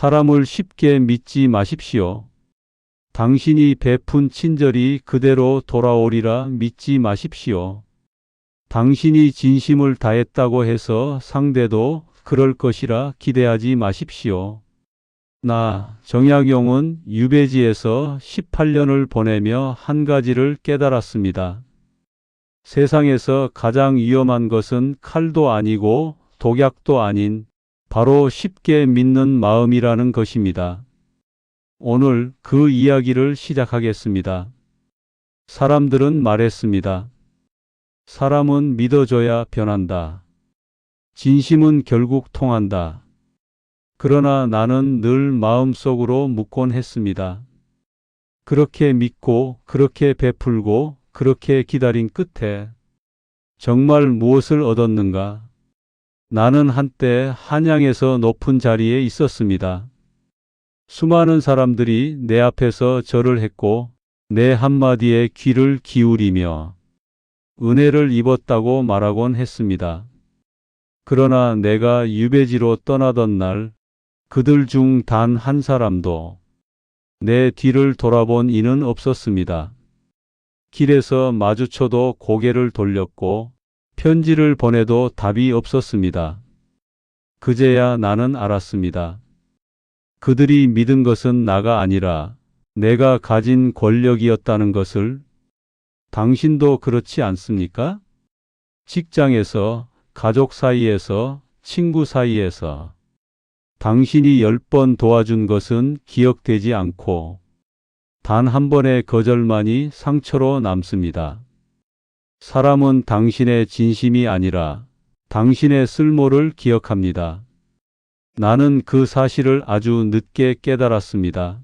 사람을 쉽게 믿지 마십시오. 당신이 베푼 친절이 그대로 돌아오리라 믿지 마십시오. 당신이 진심을 다했다고 해서 상대도 그럴 것이라 기대하지 마십시오. 나 정약용은 유배지에서 18년을 보내며 한 가지를 깨달았습니다. 세상에서 가장 위험한 것은 칼도 아니고 독약도 아닌 바로 쉽게 믿는 마음이라는 것입니다. 오늘 그 이야기를 시작하겠습니다. 사람들은 말했습니다. 사람은 믿어줘야 변한다. 진심은 결국 통한다. 그러나 나는 늘 마음속으로 묻곤 했습니다. 그렇게 믿고 그렇게 베풀고 그렇게 기다린 끝에 정말 무엇을 얻었는가? 나는 한때 한양에서 높은 자리에 있었습니다. 수많은 사람들이 내 앞에서 절을 했고 내 한마디에 귀를 기울이며 은혜를 입었다고 말하곤 했습니다. 그러나 내가 유배지로 떠나던 날 그들 중 단 한 사람도 내 뒤를 돌아본 이는 없었습니다. 길에서 마주쳐도 고개를 돌렸고 편지를 보내도 답이 없었습니다. 그제야 나는 알았습니다. 그들이 믿은 것은 나가 아니라 내가 가진 권력이었다는 것을. 당신도 그렇지 않습니까? 직장에서, 가족 사이에서, 친구 사이에서 당신이 10번 도와준 것은 기억되지 않고 단 한 번의 거절만이 상처로 남습니다. 사람은 당신의 진심이 아니라 당신의 쓸모를 기억합니다. 나는 그 사실을 아주 늦게 깨달았습니다.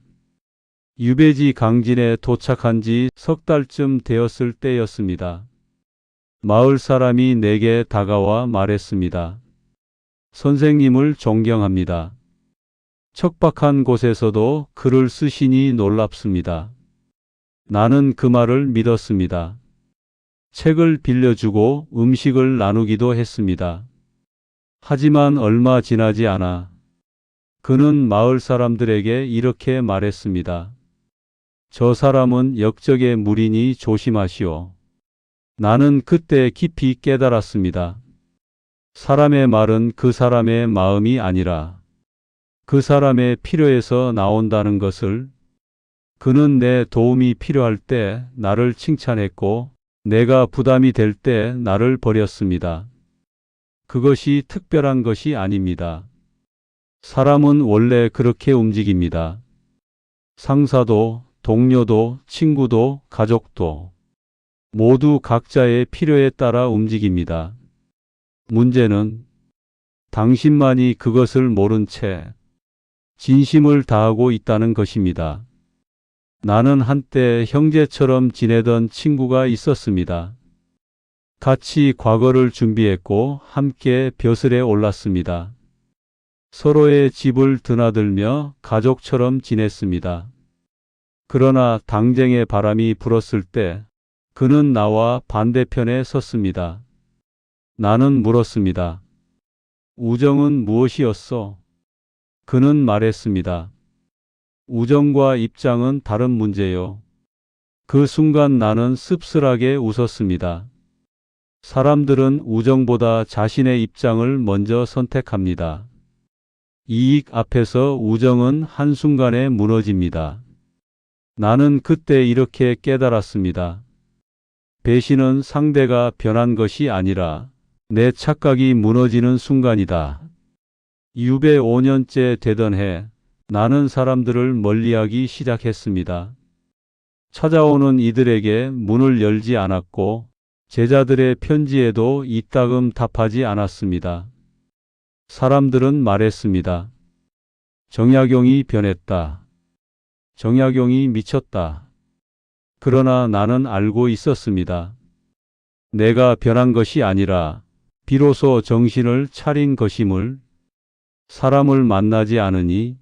유배지 강진에 도착한 지 석 달쯤 되었을 때였습니다. 마을 사람이 내게 다가와 말했습니다. 선생님을 존경합니다. 척박한 곳에서도 글을 쓰시니 놀랍습니다. 나는 그 말을 믿었습니다. 책을 빌려주고 음식을 나누기도 했습니다. 하지만 얼마 지나지 않아 그는 마을 사람들에게 이렇게 말했습니다. 저 사람은 역적의 무리니 조심하시오. 나는 그때 깊이 깨달았습니다. 사람의 말은 그 사람의 마음이 아니라 그 사람의 필요에서 나온다는 것을. 그는 내 도움이 필요할 때 나를 칭찬했고 내가 부담이 될 때 나를 버렸습니다. 그것이 특별한 것이 아닙니다. 사람은 원래 그렇게 움직입니다. 상사도, 동료도, 친구도, 가족도 모두 각자의 필요에 따라 움직입니다. 문제는 당신만이 그것을 모른 채 진심을 다하고 있다는 것입니다. 나는 한때 형제처럼 지내던 친구가 있었습니다. 같이 과거를 준비했고 함께 벼슬에 올랐습니다. 서로의 집을 드나들며 가족처럼 지냈습니다. 그러나 당쟁의 바람이 불었을 때 그는 나와 반대편에 섰습니다. 나는 물었습니다. 우정은 무엇이었어? 그는 말했습니다. 우정과 입장은 다른 문제요. 그 순간 나는 씁쓸하게 웃었습니다. 사람들은 우정보다 자신의 입장을 먼저 선택합니다. 이익 앞에서 우정은 한순간에 무너집니다. 나는 그때 이렇게 깨달았습니다. 배신은 상대가 변한 것이 아니라 내 착각이 무너지는 순간이다. 유배 5년째 되던 해 나는 사람들을 멀리하기 시작했습니다. 찾아오는 이들에게 문을 열지 않았고 제자들의 편지에도 이따금 답하지 않았습니다. 사람들은 말했습니다. 정약용이 변했다. 정약용이 미쳤다. 그러나 나는 알고 있었습니다. 내가 변한 것이 아니라 비로소 정신을 차린 것임을. 사람을 만나지 않으니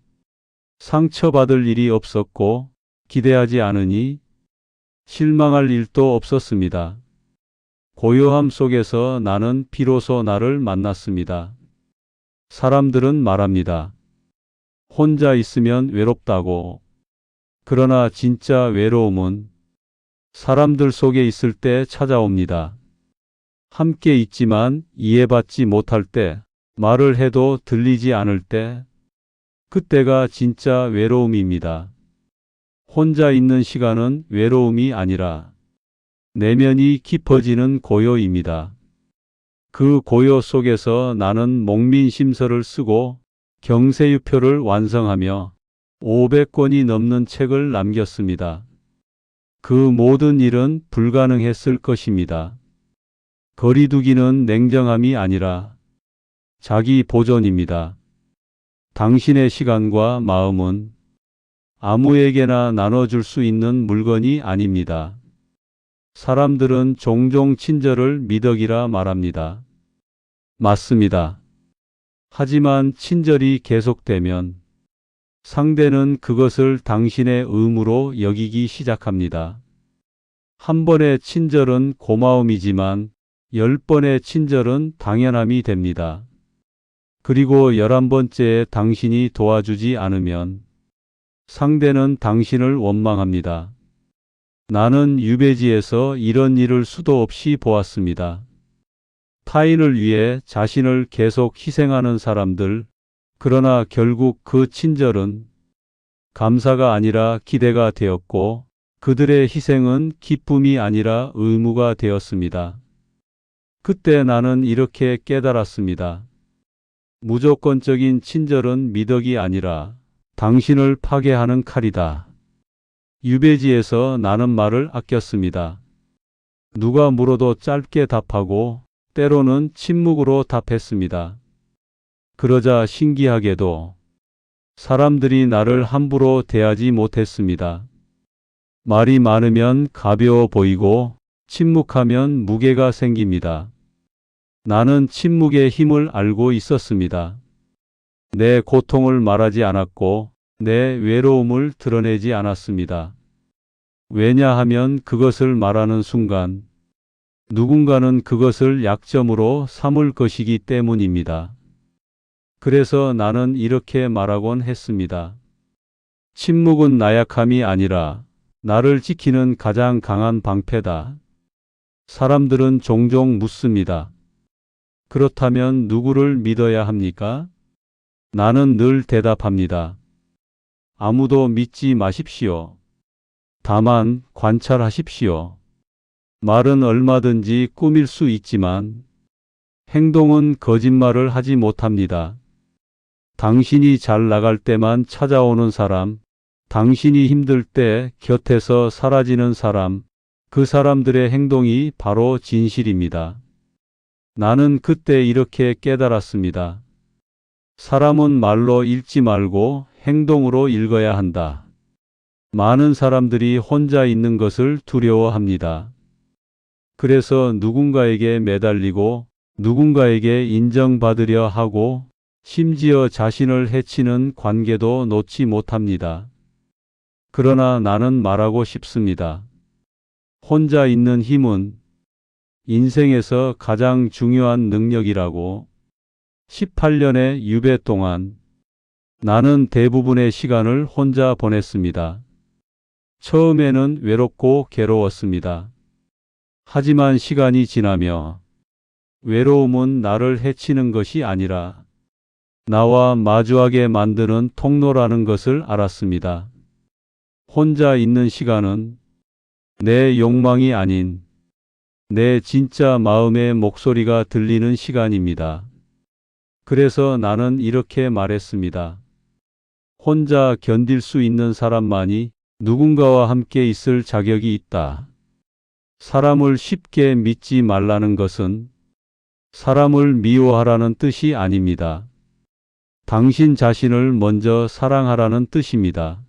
상처받을 일이 없었고 기대하지 않으니 실망할 일도 없었습니다. 고요함 속에서 나는 비로소 나를 만났습니다. 사람들은 말합니다. 혼자 있으면 외롭다고. 그러나 진짜 외로움은 사람들 속에 있을 때 찾아옵니다. 함께 있지만 이해받지 못할 때, 말을 해도 들리지 않을 때, 그때가 진짜 외로움입니다. 혼자 있는 시간은 외로움이 아니라 내면이 깊어지는 고요입니다. 그 고요 속에서 나는 목민심서를 쓰고 경세유표를 완성하며 500권이 넘는 책을 남겼습니다. 그 모든 일은 불가능했을 것입니다. 거리두기는 냉정함이 아니라 자기 보존입니다. 당신의 시간과 마음은 아무에게나 나눠줄 수 있는 물건이 아닙니다. 사람들은 종종 친절을 미덕이라 말합니다. 맞습니다. 하지만 친절이 계속되면 상대는 그것을 당신의 의무로 여기기 시작합니다. 한 번의 친절은 고마움이지만 10번의 친절은 당연함이 됩니다. 그리고 11번째에 당신이 도와주지 않으면 상대는 당신을 원망합니다. 나는 유배지에서 이런 일을 수도 없이 보았습니다. 타인을 위해 자신을 계속 희생하는 사람들, 그러나 결국 그 친절은 감사가 아니라 기대가 되었고 그들의 희생은 기쁨이 아니라 의무가 되었습니다. 그때 나는 이렇게 깨달았습니다. 무조건적인 친절은 미덕이 아니라 당신을 파괴하는 칼이다. 유배지에서 나는 말을 아꼈습니다. 누가 물어도 짧게 답하고 때로는 침묵으로 답했습니다. 그러자 신기하게도 사람들이 나를 함부로 대하지 못했습니다. 말이 많으면 가벼워 보이고 침묵하면 무게가 생깁니다. 나는 침묵의 힘을 알고 있었습니다. 내 고통을 말하지 않았고 내 외로움을 드러내지 않았습니다. 왜냐하면 그것을 말하는 순간 누군가는 그것을 약점으로 삼을 것이기 때문입니다. 그래서 나는 이렇게 말하곤 했습니다. 침묵은 나약함이 아니라 나를 지키는 가장 강한 방패다. 사람들은 종종 묻습니다. 그렇다면 누구를 믿어야 합니까? 나는 늘 대답합니다. 아무도 믿지 마십시오. 다만 관찰하십시오. 말은 얼마든지 꾸밀 수 있지만 행동은 거짓말을 하지 못합니다. 당신이 잘 나갈 때만 찾아오는 사람, 당신이 힘들 때 곁에서 사라지는 사람, 그 사람들의 행동이 바로 진실입니다. 나는 그때 이렇게 깨달았습니다. 사람은 말로 읽지 말고 행동으로 읽어야 한다. 많은 사람들이 혼자 있는 것을 두려워합니다. 그래서 누군가에게 매달리고 누군가에게 인정받으려 하고 심지어 자신을 해치는 관계도 놓지 못합니다. 그러나 나는 말하고 싶습니다. 혼자 있는 힘은 인생에서 가장 중요한 능력이라고. 18년의 유배 동안 나는 대부분의 시간을 혼자 보냈습니다. 처음에는 외롭고 괴로웠습니다. 하지만 시간이 지나며 외로움은 나를 해치는 것이 아니라 나와 마주하게 만드는 통로라는 것을 알았습니다. 혼자 있는 시간은 내 욕망이 아닌 내 진짜 마음의 목소리가 들리는 시간입니다. 그래서 나는 이렇게 말했습니다. 혼자 견딜 수 있는 사람만이 누군가와 함께 있을 자격이 있다. 사람을 쉽게 믿지 말라는 것은 사람을 미워하라는 뜻이 아닙니다. 당신 자신을 먼저 사랑하라는 뜻입니다.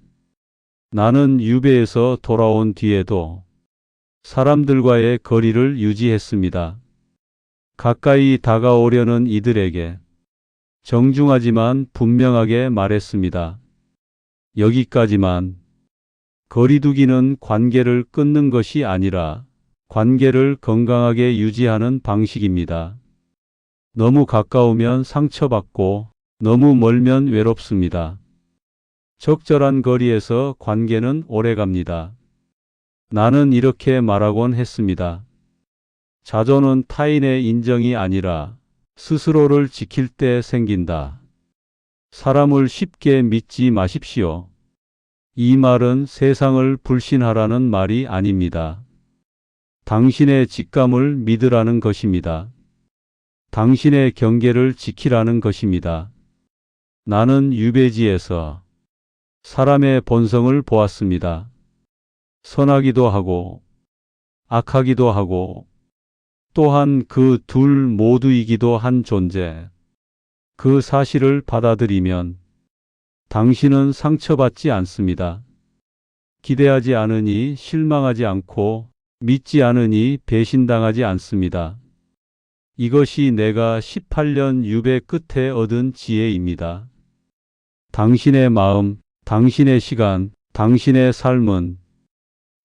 나는 유배에서 돌아온 뒤에도 사람들과의 거리를 유지했습니다. 가까이 다가오려는 이들에게 정중하지만 분명하게 말했습니다. 여기까지만. 거리두기는 관계를 끊는 것이 아니라 관계를 건강하게 유지하는 방식입니다. 너무 가까우면 상처받고 너무 멀면 외롭습니다. 적절한 거리에서 관계는 오래 갑니다. 나는 이렇게 말하곤 했습니다. 자존은 타인의 인정이 아니라 스스로를 지킬 때 생긴다. 사람을 쉽게 믿지 마십시오. 이 말은 세상을 불신하라는 말이 아닙니다. 당신의 직감을 믿으라는 것입니다. 당신의 경계를 지키라는 것입니다. 나는 유배지에서 사람의 본성을 보았습니다. 선하기도 하고 악하기도 하고 또한 그 둘 모두이기도 한 존재. 그 사실을 받아들이면 당신은 상처받지 않습니다. 기대하지 않으니 실망하지 않고 믿지 않으니 배신당하지 않습니다. 이것이 내가 18년 유배 끝에 얻은 지혜입니다. 당신의 마음, 당신의 시간, 당신의 삶은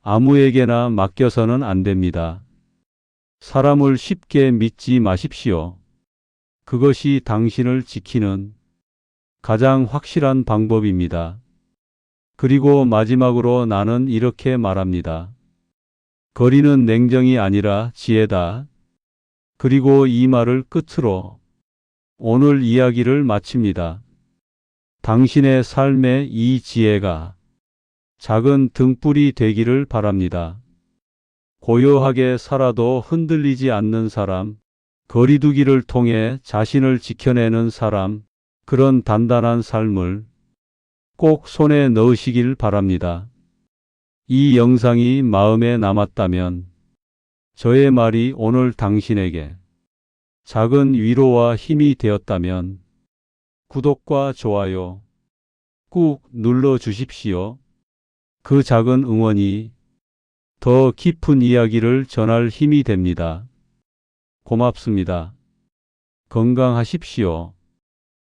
아무에게나 맡겨서는 안 됩니다. 사람을 쉽게 믿지 마십시오. 그것이 당신을 지키는 가장 확실한 방법입니다. 그리고 마지막으로 나는 이렇게 말합니다. 거리는 냉정이 아니라 지혜다. 그리고 이 말을 끝으로 오늘 이야기를 마칩니다. 당신의 삶의 이 지혜가 작은 등불이 되기를 바랍니다. 고요하게 살아도 흔들리지 않는 사람, 거리두기를 통해 자신을 지켜내는 사람, 그런 단단한 삶을 꼭 손에 넣으시길 바랍니다. 이 영상이 마음에 남았다면 저의 말이 오늘 당신에게 작은 위로와 힘이 되었다면 구독과 좋아요 꾹 눌러 주십시오. 그 작은 응원이 더 깊은 이야기를 전할 힘이 됩니다. 고맙습니다. 건강하십시오.